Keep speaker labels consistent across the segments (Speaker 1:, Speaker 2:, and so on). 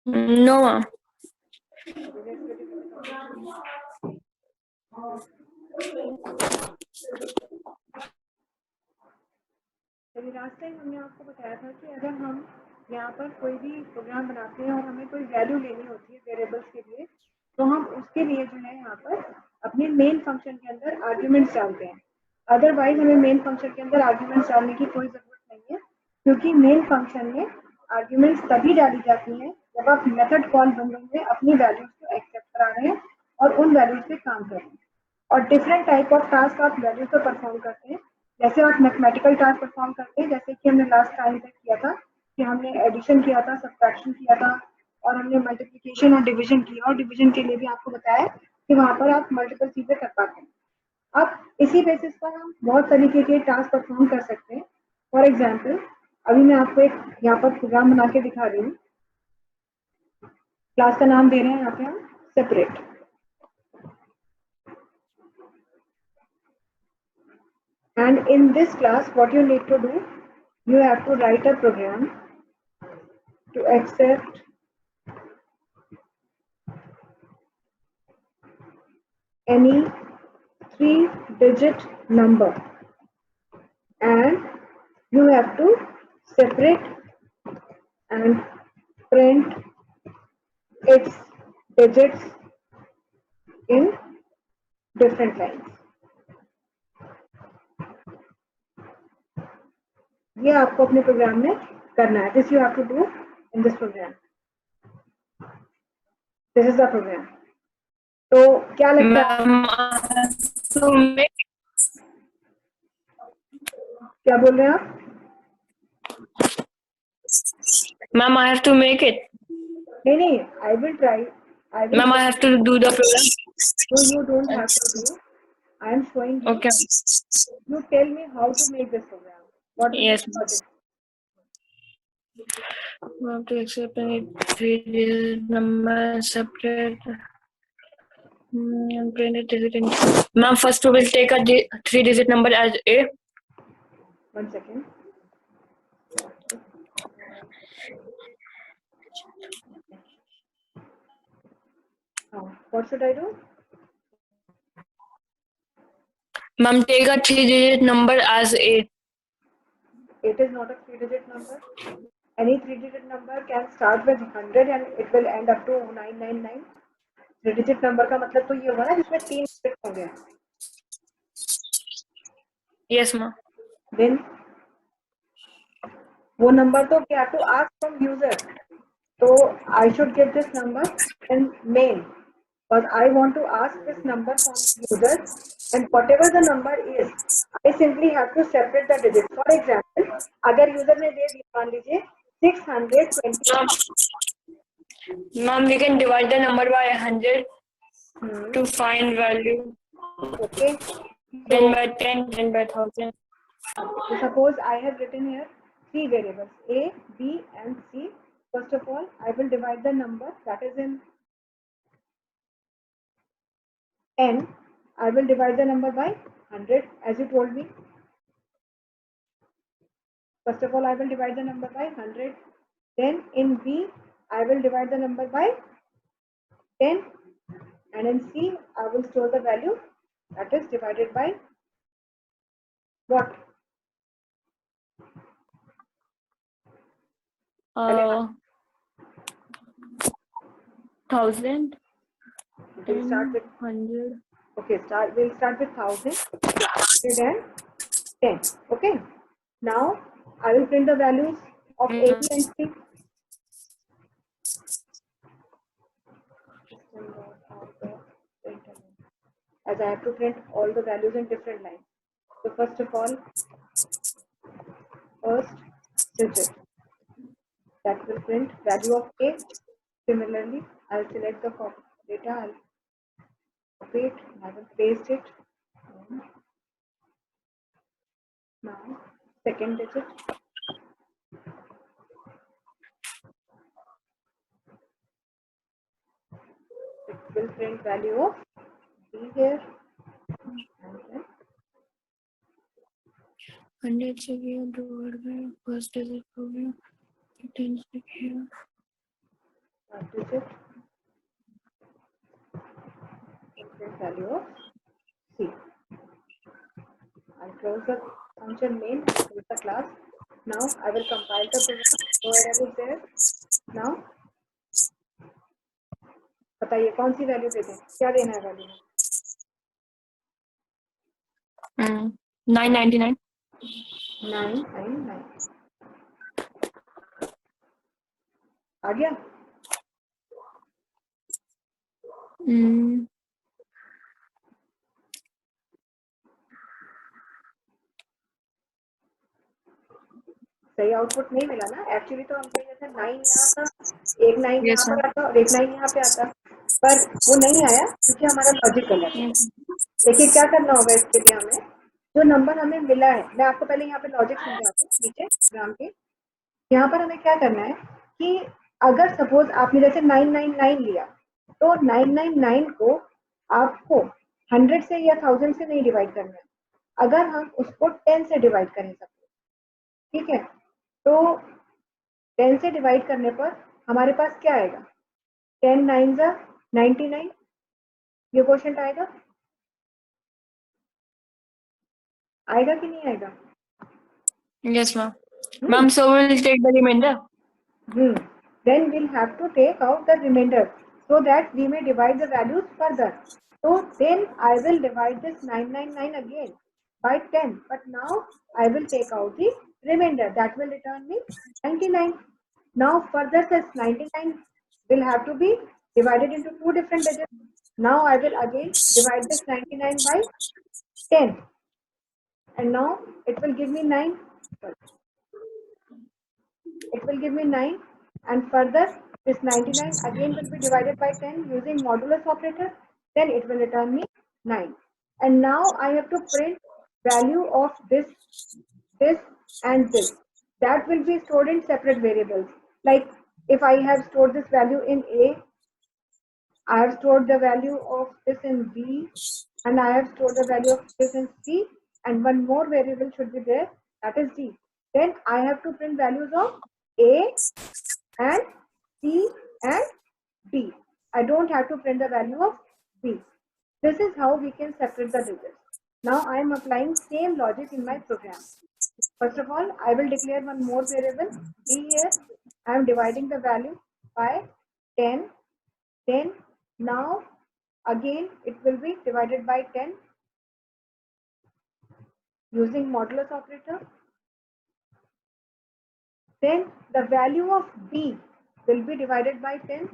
Speaker 1: No, ma'am.
Speaker 2: Last time हमने आपको बताया था कि अगर हम यहाँ पर कोई भी प्रोग्राम बनाते हैं और हमें कोई वैल्यू लेनी होती है वेरिएबल्स के लिए, तो हम उसके लिए जो है यहाँ पर अपने मेन फंक्शन के अंदर आर्ग्यूमेंट्स डालते हैं। अदरवाइज हमें मेन फंक्शन के अंदर आर्ग्यूमेंट्स डालने की कोई ज़रूरत नहीं है, क्योंकि मेन फंक्शन में आर्ग्यूमेंट्स तभी डाली जाती हैं जब आप मेथड कॉल बंदों में अपनी वैल्यूज को एक्सेप्ट करा रहे हैं और उन वैल्यूज पे काम कर रहे हैं। और डिफरेंट टाइप ऑफ टास्क आप वैल्यूज पर परफॉर्म करते हैं। जैसे आप मैथमेटिकल टास्क परफॉर्म करते हैं, जैसे कि हमने लास्ट टाइम तक किया था कि हमने एडिशन किया था, सब्ट्रैक्शन किया था, और हमने मल्टीप्लिकेशन और डिवीजन किया, और डिवीजन के लिए भी आपको बताया कि वहाँ पर आप मल्टीपल चीज़ें कर पाते हैं। अब इसी बेसिस पर हम बहुत तरीके के टास्क परफॉर्म कर सकते हैं। फॉर एग्जाम्पल, अभी मैं आपको एक यहाँ पर प्रोग्राम बना के दिखा रही हूँ। क्लास का नाम दे रहे हैं यहाँ पे हम separate. And in this class, what you need to do, you have to write a program to accept any 3-digit number, and you have to separate and print its digits in different lines. ये आपको अपने programme में करना है. This you have to do in this program. This is the program. तो क्या लगता है? क्या बोल रहे हैं आप?
Speaker 1: Ma'am, I have to make it.
Speaker 2: नहीं, I will try.
Speaker 1: Ma'am, I have to do the program.
Speaker 2: No, you don't have to do. I am showing you.
Speaker 1: Okay.
Speaker 2: You tell me how to make this program. What is
Speaker 1: Yes.
Speaker 2: the logic?
Speaker 1: We have to accept any 3-digit number separate and print it in. Ma'am, first we will take a 3-digit number as A.
Speaker 2: 1 second. What should I do?
Speaker 1: Ma'am, take a 3-digit number as A.
Speaker 2: It is not a 3-digit number. Any 3-digit number can start with 100 and it will end up to 999. 3-digit number का मतलब तो ये होगा ना जिसमें 3 digit होंगे.
Speaker 1: Yes, ma'am.
Speaker 2: Then वो number तो we have to ask from user. So I should give this number in main, because I want to ask this number from user, and whatever the number is, I simply have to separate the digits. For example, अगर user ने दे दिया मान लीजिए 620.
Speaker 1: Ma'am, we can divide the number by 100 to find value.
Speaker 2: Okay.
Speaker 1: Then by 10, then by 1000.
Speaker 2: So suppose I have written here 3 variables A, B, and C. First of all, I will divide the number that is in N. I will divide the number by 100 as you told me. First of all, I will divide the number by 100. Then in B, I will divide the number by 10. And in C, I will store the value that is divided by what?
Speaker 1: 1000.
Speaker 2: We'll start with
Speaker 1: 100.
Speaker 2: Okay, we'll start with 1000, 110. Okay. Now I will print the values of A, B, and C. As I have to print all the values in different lines. So first of all, first digit that will print value of A. Similarly, I'll select the data, I'll copy it, I will paste it. Now, second digit. It will print value of B here. And then
Speaker 1: 100 से किया divide by first digit हो गया 10 से किया
Speaker 2: digit print value of C. I'll close the function main and close the class. Now I will compile the program. So error is there. Now बताइए कौन सी value देते हैं, क्या देना है वैल्यू में?
Speaker 1: 999.
Speaker 2: 999 आ गया? सही आउटपुट नहीं मिला ना एक्चुअली, तो हमको जैसे 9 यहाँ था, एक 9
Speaker 1: Yes,
Speaker 2: यहाँ
Speaker 1: ma'am.
Speaker 2: पर आता और एक 9 यहाँ पे आता, पर वो नहीं आया क्योंकि हमारा लॉजिक गलत है। देखिए क्या करना होगा इसके लिए, हमें जो नंबर हमें मिला है, मैं आपको पहले यहाँ पे लॉजिक समझाती हूँ नीचे प्रोग्राम के। यहाँ पर हमें क्या करना है कि अगर सपोज आपने जैसे 999 लिया, तो 999 को आपको 100 से या 1000 से नहीं डिवाइड करना है, अगर हम उसको 10 से डिवाइड करें सबको, ठीक है, तो 10 से डिवाइड करने पर हमारे पास क्या आएगा? 10 9 जा 99, ये क्वेश्चन आएगा, आएगा कि नहीं आएगा?
Speaker 1: Yes, ma'am. Ma'am, so we'll take the remainder.
Speaker 2: Then we'll have to take out the remainder so that we may divide the values further. So then I will divide this 999 again by 10, but now I will take out the remainder, that will return me 99. Now further this 99 will have to be divided into two different digits. Now I will again divide this 99 by 10, and now it will give me 9. It will give me 9, and further this 99 again will be divided by 10 using modulus operator, then it will return me 9. And now I have to print value of this and this. That will be stored in separate variables. Like if I have stored this value in A, I have stored the value of this in B, and I have stored the value of this in C, and one more variable should be there, that is D. Then I have to print values of A and C and B. I don't have to print the value of B. This is how we can separate the digits. Now I am applying same logic in my program. First of all, I will declare one more variable B here. I am dividing the value by 10. Then now again it will be divided by 10 using modulus operator. Then the value of B will be divided by 10,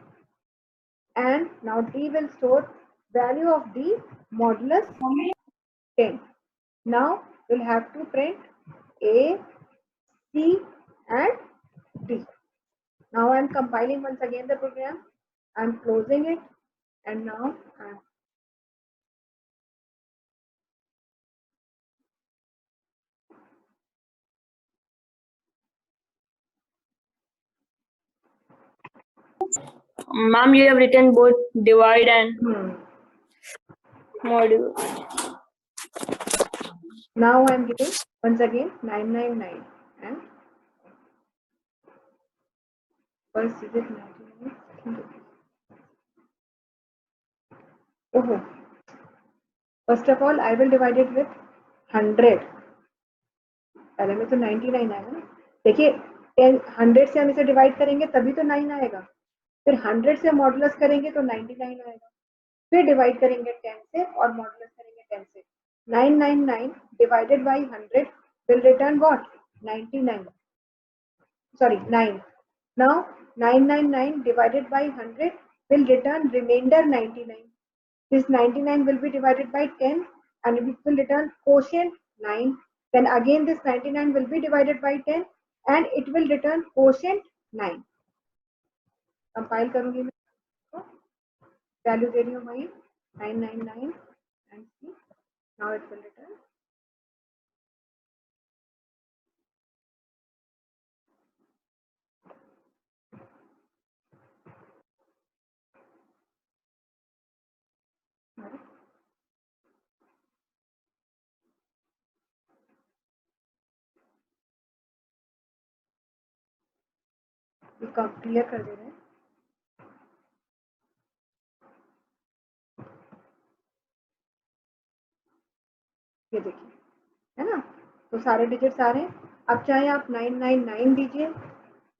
Speaker 2: and now D will store value of D modulus 10. Now we'll have to print A, C and D. Now I'm compiling once again the program. I'm closing it, and now I'm
Speaker 1: Ma'am, you have written both divide and module.
Speaker 2: now I'm getting once again 999 and first digit 99, second digit. Oh, first of all I will divide it with 100. पहले में तो 99 आएगा ना, देखिए 100 से हम इसे divide करेंगे तभी तो 9 आएगा, फिर 100 से मॉडुलस करेंगे तो 99 आएगा, फिर डिवाइड करेंगे 10 से और मॉडुलस करेंगे 10 से. 999 divided by 100 will return what? 99. Sorry, 9. Now 999 divided by 100 will return remainder 99. This 99 will be divided by 10 and it will return quotient 9. Then again this 99 will be divided by 10 and it will return quotient 9. Compile करूंगी मैं, value दे रही हूँ वही 999 and see. Now it will return. Clear कर दे रहे हैं. ये देखिए, है ना। तो सारे डिजिट्स आ रहे हैं। अब चाहे आप 999 दीजिए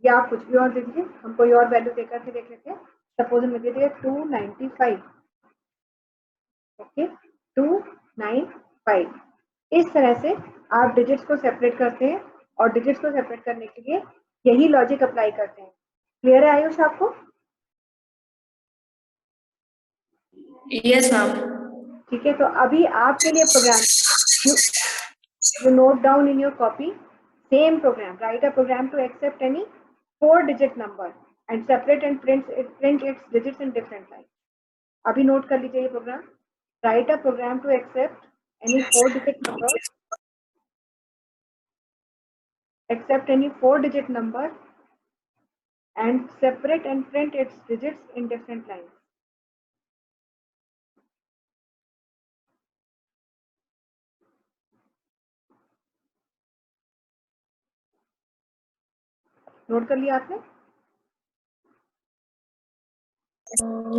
Speaker 2: या आप कुछ भी और दे दीजिए, हम कोई और वैल्यू देकर के देख लेते हैं। सपोज हम दे दिए 295, ओके, 295। इस तरह से आप डिजिट्स को सेपरेट करते हैं और डिजिट्स को सेपरेट करने के लिए यही लॉजिक अप्लाई करते हैं। क्लियर है आयुष आपको?
Speaker 1: Yes ma'am.
Speaker 2: ठीक है, तो अभी आपके लिए programme, you note down in your copy, same program, write a program to accept any 4-digit number and separate and print its digits in different lines. अभी नोट कर लीजिए ये programme. write a program to accept any 4-digit number, accept any 4-digit number and separate and print its digits in different lines. Note कर लिया आपने?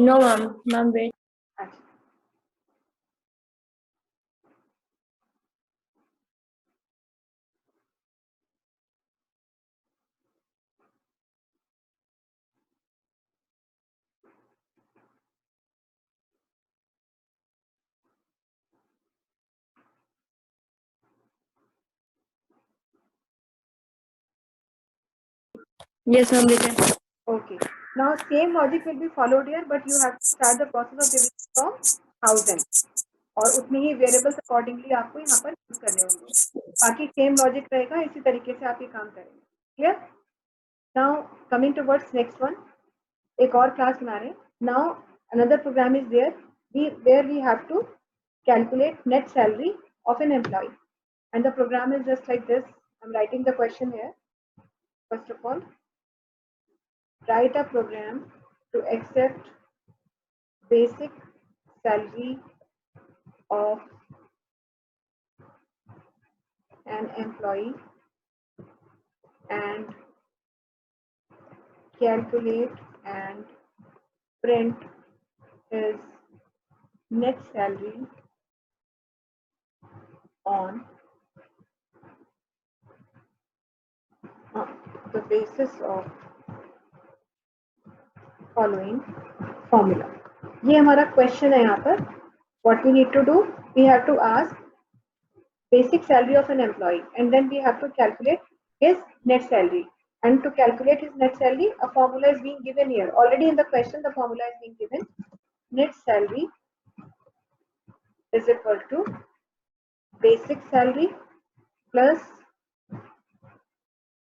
Speaker 1: No ma'am, ma'am wait.
Speaker 2: अच्छा,
Speaker 1: Yes ma'am, we can.
Speaker 2: okay. Now same logic will be followed here, but you have to start the process of division from 1000. और उतने ही variables accordingly आपको यहाँ पर use करने होंगे। बाकी सेम लॉजिक रहेगा, इसी तरीके से आप ये काम करेंगे। Clear? Now coming towards next one, एक और क्लास बना रहे हैं। Now another program is there where we have to calculate net salary of an employee and the program is just like this. I am writing the question here. First of all, write a program to accept basic salary of an employee and calculate and print his net salary on the basis of following formula. ये हमारा question है यहाँ पर। What we need to do, we have to ask basic salary of an employee and then we have to calculate his net salary. And to calculate his net salary, a formula is being given here. Already in the question, the formula is being given. Net salary is equal to basic salary plus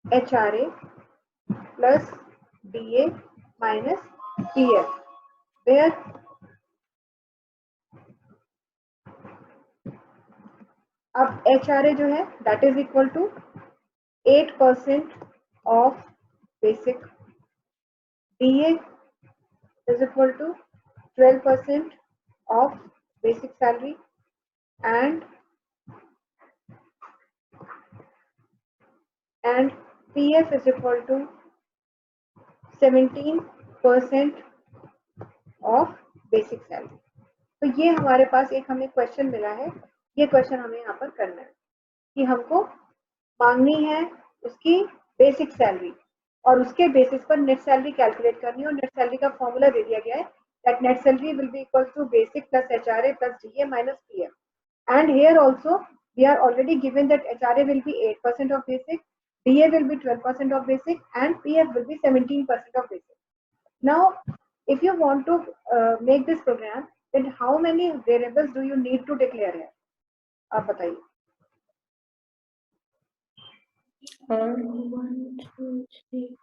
Speaker 2: HRA plus DA minus PF, where अब HRA जो है that is equal to 8% of basic, DA is equal to 12% of basic salary and PF is equal to 17% of basic salary. तो ये हमारे पास एक हमें question मिला है। ये क्वेश्चन हमें यहाँ पर करना है कि हमको मांगनी है उसकी बेसिक सैलरी और उसके बेसिस पर नेट सैलरी कैलकुलेट करनी है। और नेट सैलरी का फॉर्मूला दे दिया गया है that net salary will be equal to basic plus HRA plus DA minus PF। And here also we are already given that HRA will be 8% of basic, DA will be 12% of basic and PF will be 17% of basic. Now if you want to make this program, then how many variables do you need to declare here? आप बताइए।
Speaker 1: 1, 2, 3.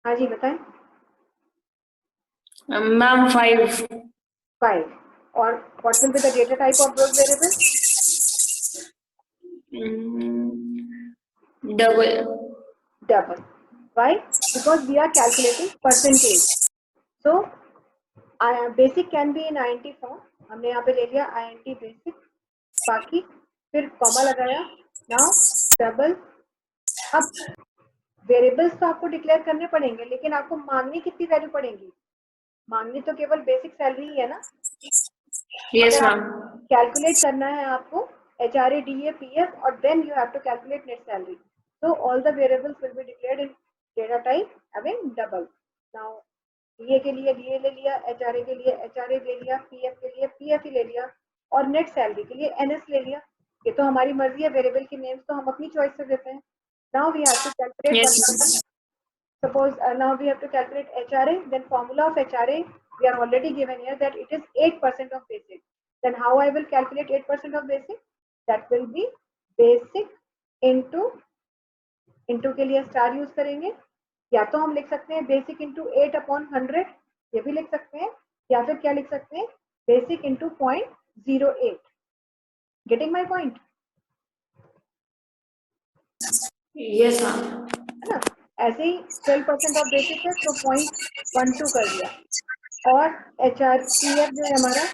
Speaker 2: हाँ जी बताएं।
Speaker 1: Ma'am 5.
Speaker 2: 5. और what will be the data type of those variables? Double. Why? Because we are calculating percentage. So basic can be in INT form. हमने यहाँ पे ले लिया INT basic बाकी फिर कॉमा लगाया, नाउ डबल। अब वेरिएबल्स तो आपको डिक्लेयर करने पड़ेंगे, लेकिन आपको मांगनी कितनी वैल्यू पड़ेंगी? मांगनी तो केवल बेसिक सैलरी ही है ना।
Speaker 1: यस
Speaker 2: अगर आप
Speaker 1: मैम।
Speaker 2: कैलकुलेट करना है आपको HRA, DA, PF और then you have to calculate net salary, so all the variables will be declared in data type having double. Now DA के लिए DA ले लिया, HRA के लिए HRA ले लिया, PF के लिए PF ही ले लिया और नेट सैलरी के लिए NS ले लिया। ये तो हमारी मर्जी है, वेरिएबल की नेम्स तो हम अपनी चॉइस से देते हैं। Now we have to calculate
Speaker 1: yes.
Speaker 2: one by one. Suppose now we have to calculate HRA, then formula of HRA we are already given here that it is 8% of basic. Then how I will calculate 8% of basic? That will be basic into के लिए star use करेंगे, या तो हम लिख सकते हैं basic into 8/100, ये भी लिख सकते हैं, या फिर क्या लिख सकते हैं basic into 0.08। Getting my point?
Speaker 1: Yes ma'am.
Speaker 2: है ना। ऐसे ही 12% ऑफ बेसिक है तो 0.12 कर दिया। और HRPF जो है हमारा,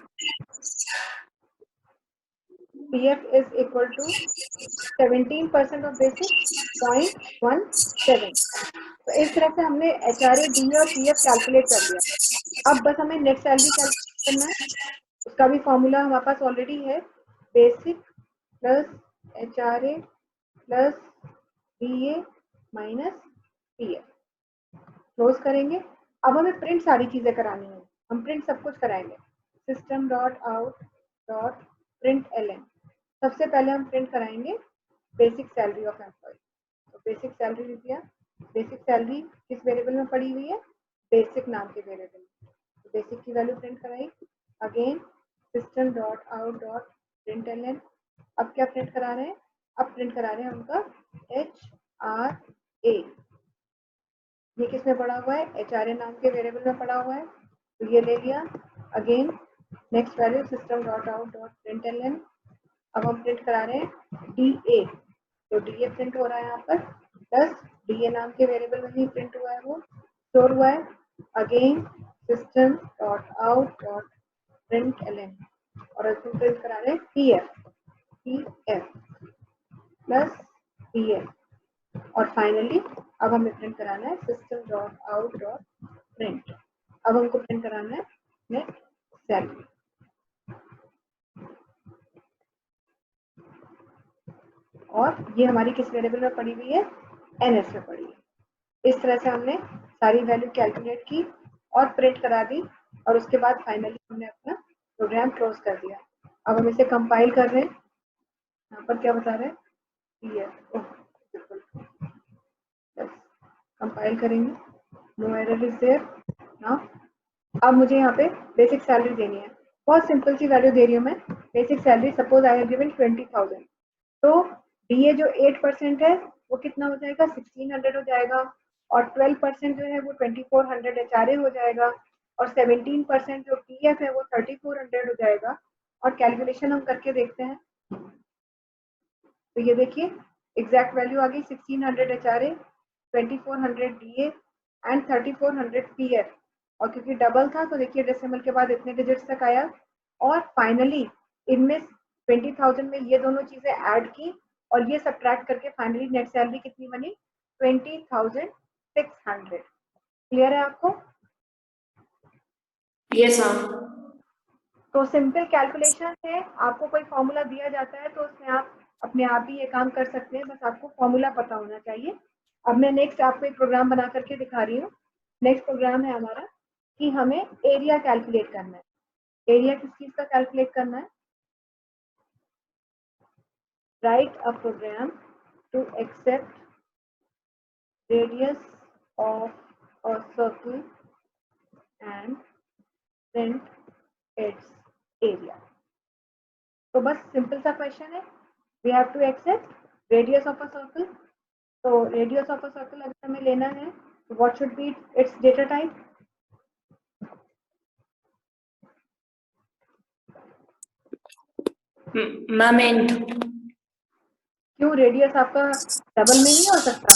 Speaker 2: PF is equal to 17% of basic 0.17। तो इस तरह से हमने HRA, DA और PF कैलकुलेट कर लिया। अब बस हमें नेट सैलरी कैलकुलेट करना है, उसका भी फॉर्मूला हमारे पास ऑलरेडी है, basic plus HRA plus DA minus PF। Close करेंगे। अब हमें प्रिंट सारी चीजें करानी है, हम प्रिंट सब कुछ कराएंगे। System dot out dot print ln। सबसे पहले हम प्रिंट कराएंगे बेसिक सैलरी ऑफ एम्प्लॉय। तो बेसिक सैलरी लिख दिया। बेसिक सैलरी किस वेरिएबल में पड़ी हुई है? बेसिक नाम के वेरिएबल में। तो बेसिक की वैल्यू प्रिंट कराई। Again system dot out dot print ln। अब क्या प्रिंट करा रहे हैं? अब प्रिंट करा रहे हैं उनका HRA। ये किसमें पड़ा हुआ है? HRA नाम के वेरिएबल में पड़ा हुआ है, तो ये ले लिया। Again next value system dot out dot print ln। अब हम प्रिंट करा रहे हैं DA, तो DA प्रिंट हो रहा है यहाँ पर, प्लस DA नाम के वेरिएबल में ही प्रिंट हुआ है, वो स्टोर हुआ है। Again system dot out dot print ln और अब प्रिंट करा रहे हैं PF प्लस DF। और फाइनली अब हमें प्रिंट कराना है system dot out dot print. अब हमको प्रिंट कराना है नेट सैलरी। और ये हमारी किस वेरिएबल में पड़ी हुई है? NS में पड़ी है। इस तरह से हमने सारी वैल्यू कैलकुलेट की और प्रिंट करा दी, और उसके बाद फाइनली हमने अपना प्रोग्राम क्लोज कर दिया। अब हम इसे कंपाइल कर रहे हैं। यहाँ पर क्या बता रहे हैं? कंपाइल करेंगे, no error is there. Now अब मुझे यहाँ पे बेसिक सैलरी देनी है। बहुत सिंपल सी वैल्यू दे रही हूँ मैं। Basic salary suppose I have given 20,000, तो DA जो 8% है वो कितना हो जाएगा? 1600 हो जाएगा, और 12% जो है वो 2400 HRA हो जाएगा, और 17% जो PF है वो 3400 हो जाएगा। और कैलकुलेशन हम करके देखते हैं, तो ये देखिए एग्जैक्ट वैल्यू आ गई 1600 HRA, 2400 DA एंड 3400 PF। और क्योंकि डबल था तो देखिए डेसिमल के बाद इतने डिजिट्स तक आया। और फाइनली इनमें 20,000 में ये दोनों चीजें ऐड की और ये सब्ट्रैक्ट करके फाइनली नेट सैलरी कितनी बनी? 20,600। क्लियर है आपको?
Speaker 1: Yes ma'am.
Speaker 2: तो सिंपल कैलकुलेशन है। आपको कोई फॉर्मूला दिया जाता है तो उसमें आप अपने आप ही ये काम कर सकते हैं, बस आपको फॉर्मूला पता होना चाहिए। अब मैं नेक्स्ट आपको एक प्रोग्राम बना करके दिखा रही हूँ। नेक्स्ट प्रोग्राम है हमारा कि हमें एरिया कैलकुलेट करना है। एरिया किस चीज का कैलकुलेट करना है? Write a program to accept radius of a circle and print its area. तो बस सिंपल सा क्वेश्चन है, we have to accept radius of a circle. तो रेडियस ऑफ अ सर्कल अगर हमें लेना है तो what should be its data type?
Speaker 1: Ma'am int.
Speaker 2: क्यों रेडियस आपका डबल में नहीं हो सकता?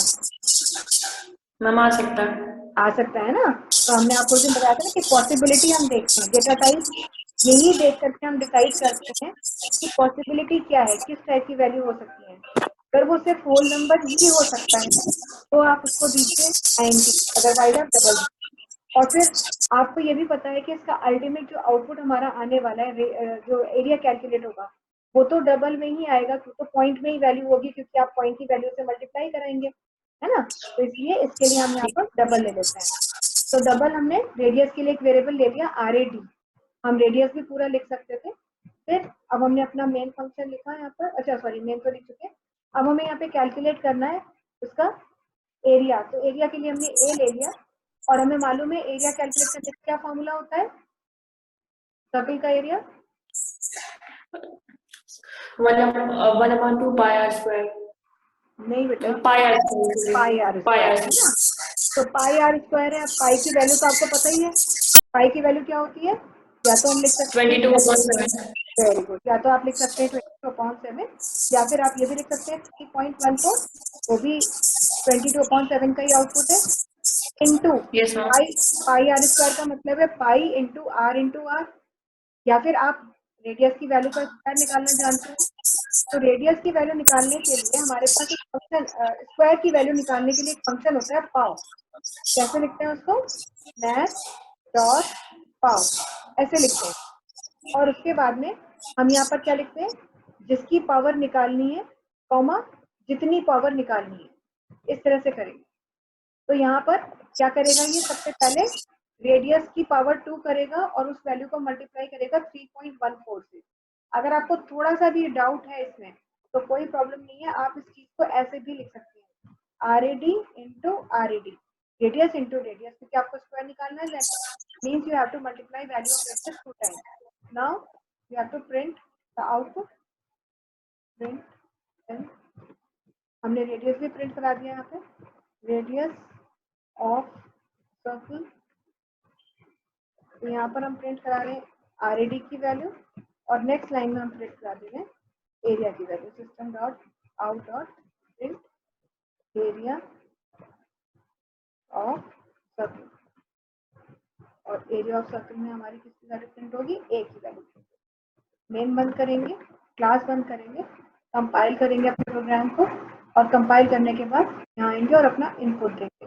Speaker 1: मैम आ सकता है।
Speaker 2: आ सकता है ना। तो हमने आपको उस दिन बताया था ना कि पॉसिबिलिटी हम देखते हैं। डेटा टाइप यही देख करके हम डिसाइड करते हैं कि पॉसिबिलिटी क्या है, किस टाइप की वैल्यू हो सकती है। अगर वो सिर्फ होल नंबर ही हो सकता है तो आप उसको दीजिए 90, अदरवाइज आप डबल दीजिए। और फिर आपको ये भी पता है कि इसका अल्टीमेट जो आउटपुट हमारा आने वाला है, जो एरिया कैलकुलेट होगा, वो तो डबल में ही आएगा, तो पॉइंट में ही वैल्यू होगी, क्योंकि आप पॉइंट की वैल्यू से मल्टीप्लाई कराएंगे, है ना। तो इसलिए इसके लिए हम यहाँ पर डबल ले लेते हैं। तो डबल हमने रेडियस के लिए एक वेरिएबल ले लिया RAD, हम रेडियस भी पूरा लिख सकते थे। फिर अब हमने अपना मेन फंक्शन लिखा यहाँ पर, अच्छा सॉरी मेन तो लिख चुके हैं। अब हमें यहाँ पे कैलकुलेट करना है उसका एरिया। तो एरिया के लिए हमने ए ले लिया, और हमें मालूम है एरिया कैलकुलेट करने का क्या फॉर्मूला होता है सर्कल का एरिया,
Speaker 1: 1/2 पाई आर स्क्वायर,
Speaker 2: नहीं बेटा
Speaker 1: पाई आर
Speaker 2: पाई आर स्क्वायर है ना। तो पाई आर स्क्वायर है। अब पाई की वैल्यू तो आपको पता ही है, पाई की वैल्यू क्या होती है, या तो हम लिख सकते हैं
Speaker 1: 22/7।
Speaker 2: वेरी गुड, या तो आप लिख सकते हैं 22/7, या फिर आप ये भी लिख सकते हैं 3.14, वो भी 22/7 का ही आउटपुट है, into
Speaker 1: yes ma'am.
Speaker 2: Pi. Pi r square का मतलब है पाई इंटू आर, या फिर आप रेडियस की वैल्यू का स्क्वायर निकालना जानते हैं। तो रेडियस की वैल्यू निकालने के लिए हमारे पास एक फंक्शन, स्क्वायर की वैल्यू निकालने के लिए एक फंक्शन होता है पाव। कैसे लिखते हैं उसको, मैथ डॉट पाव, ऐसे लिखते हैं। और उसके बाद में हम यहाँ पर क्या लिखते हैं, जिसकी पावर निकालनी है, कॉमा जितनी पावर निकालनी है, इस तरह से करेंगे। तो यहाँ पर क्या करेगा, ये सबसे पहले रेडियस की पावर 2 करेगा और उस वैल्यू को मल्टीप्लाई करेगा 3.14 से। अगर आपको थोड़ा सा भी डाउट है इसमें तो कोई प्रॉब्लम नहीं है, आप इस चीज को ऐसे भी लिख सकते हैं, RAD into RAD, radius into radius, क्योंकि आपको स्क्वायर निकालना है, that means you have to multiply value of radius 2 times. Now you have to print the output, print and हमने रेडियस भी प्रिंट करा दिया यहाँ पे, रेडियस ऑफ सर्कल। तो यहाँ पर हम प्रिंट करा रहे हैं RAD की वैल्यू, और नेक्स्ट लाइन में हम प्रिंट करा दे रहे हैं एरिया की value, system dot out dot print area of circle, और एरिया ऑफ सर्कल में हमारी किसकी वैल्यू प्रिंट होगी, ए की वैल्यू। मेन बंद करेंगे, क्लास बंद करेंगे, कंपाइल करेंगे अपने प्रोग्राम को, और कंपाइल करने के बाद यहाँ आएंगे और अपना इनपुट देंगे।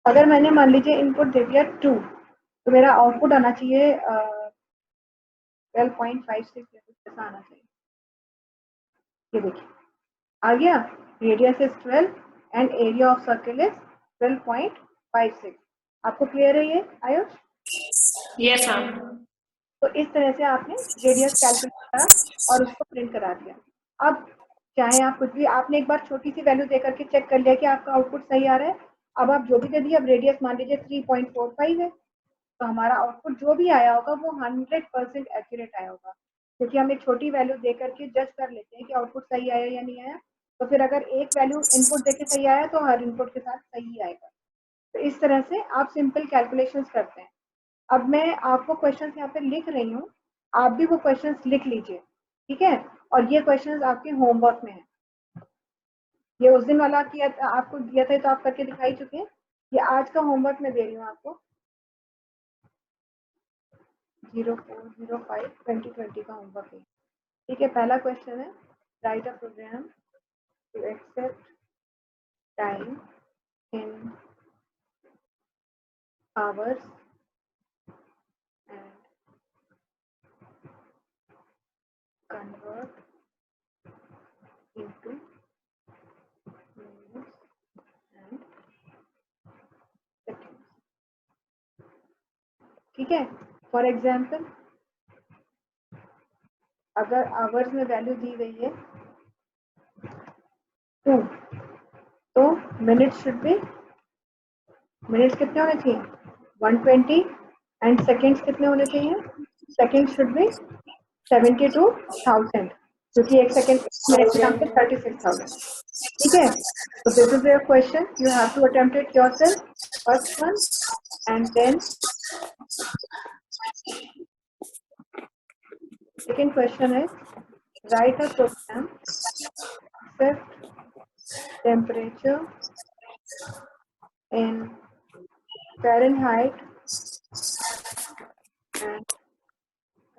Speaker 2: अगर मैंने मान लीजिए इनपुट दे दिया 2, तो मेरा आउटपुट आना चाहिए 12.56, ऐसा आना चाहिए। ये देखिए आ गया, radius is 12 and area of circle is 12.56। आपको क्लियर है ये आयुष?
Speaker 1: Yes ma'am.
Speaker 2: तो इस तरह से आपने रेडियस कैलकुलेट करा और उसको प्रिंट करा दिया। अब चाहे आप कुछ भी, आपने एक बार छोटी सी वैल्यू देकर के चेक कर लिया कि आपका आउटपुट सही आ रहा है। अब आप जो भी दे दिए, अब रेडियस मान लीजिए 3.45 है, तो हमारा आउटपुट जो भी आया होगा वो 100% एक्यूरेट आया होगा, क्योंकि हम एक छोटी वैल्यू दे करके जज कर लेते हैं कि आउटपुट सही आया या नहीं आया। तो फिर अगर एक वैल्यू इनपुट देके सही आया तो हर इनपुट के साथ सही आएगा। तो इस तरह से आप सिंपल कैलकुलेशंस करते हैं। अब मैं आपको क्वेश्चंस यहाँ पे लिख रही हूँ, आप भी वो क्वेश्चंस लिख लीजिए, ठीक है। और ये क्वेश्चंस आपके होमवर्क में है, ये उस दिन वाला किया था, आपको दिया था तो आप करके दिखाई चुके हैं, ये आज का होमवर्क मैं दे रही हूँ आपको, 04/05/2020 का होमवर्क है, ठीक है। पहला क्वेश्चन है, write a program to accept time in hours and convert into minutes and seconds, ठीक है। फॉर एग्जाम्पल अगर आवर्स में वैल्यू दी गई है 2, तो मिनट्स शुड बी, मिनट्स कितने होने चाहिए 120, एंड सेकेंड्स कितने होने चाहिए, सेकेंड्स शुड बी 72,000, क्योंकि एक सेकेंड मिनट के नाम पे 36,000, ठीक है। तो this is your question, you have to attempt it yourself, first one, and then second question is, write a program set temperature in Fahrenheit and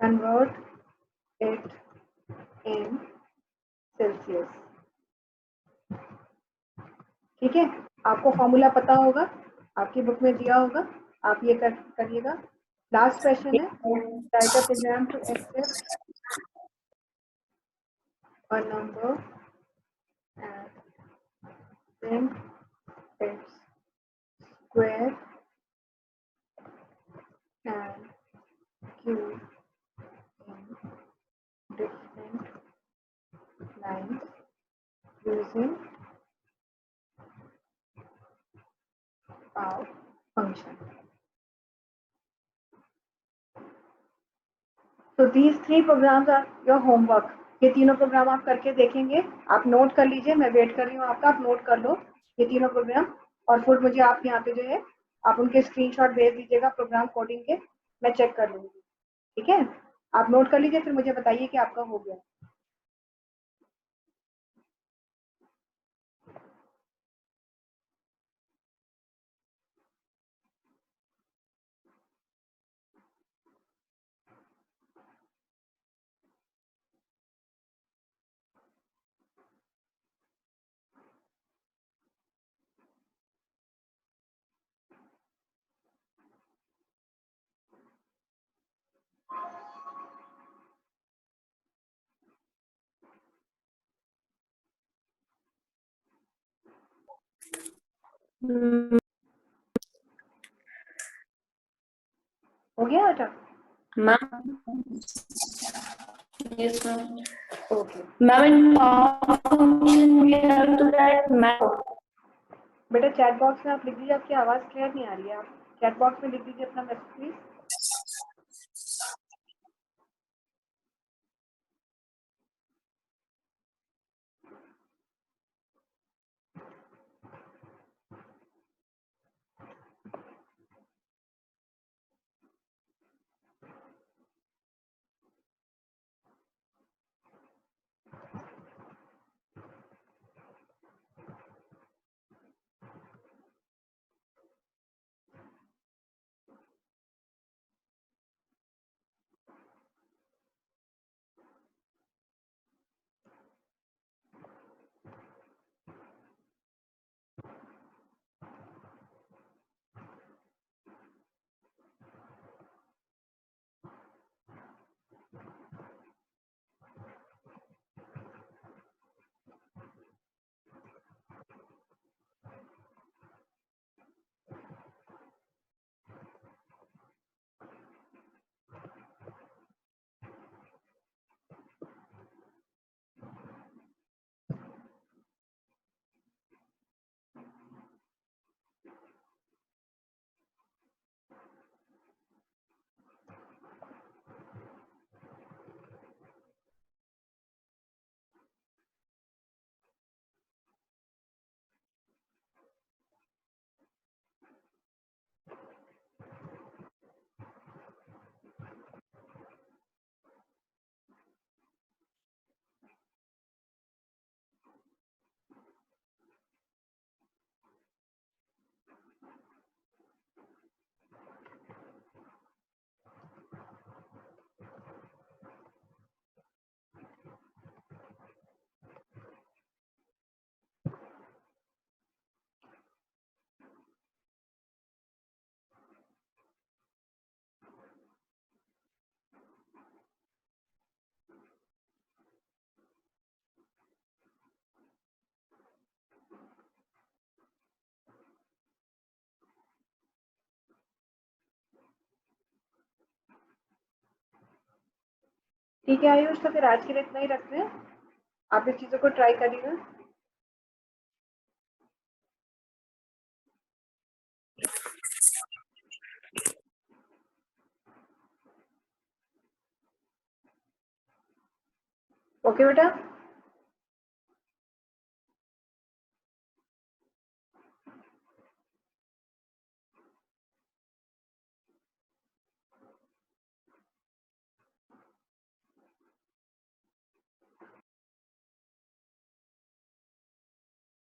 Speaker 2: convert it in Celsius. ठीक है, आपको formula पता होगा, आपकी बुक में दिया होगा, आप ये करिएगा. लास्ट क्वेश्चन है, write a program to accept a number and print its square and cube in different lines using our function. So these three programs are your homework. ये तीनों प्रोग्राम आप करके देखेंगे, आप नोट कर लीजिए, मैं वेट कर रही हूँ आपका, आप नोट कर लो ये तीनों प्रोग्राम, और फिर मुझे आप यहाँ पे जो है आप उनके स्क्रीनशॉट भेज दीजिएगा प्रोग्राम कोडिंग के, मैं चेक कर लूँगी. ठीक है, आप नोट कर लीजिए, फिर मुझे बताइए कि आपका हो गया. हो गया बेटा?
Speaker 1: Ma'am yes ma'am.
Speaker 2: Okay
Speaker 1: Ma'am, in function we have to write math.
Speaker 2: बेटा, चैट बॉक्स में आप लिख दीजिए, आपकी आवाज़ क्लियर नहीं आ रही है, आप चैट बॉक्स में लिख दीजिए अपना मैसेज प्लीज. ठीक है आयुष, तो फिर आज के लिए इतना ही रखते हैं, आप इस चीज़ों को ट्राई करिएगा. ओके बेटा.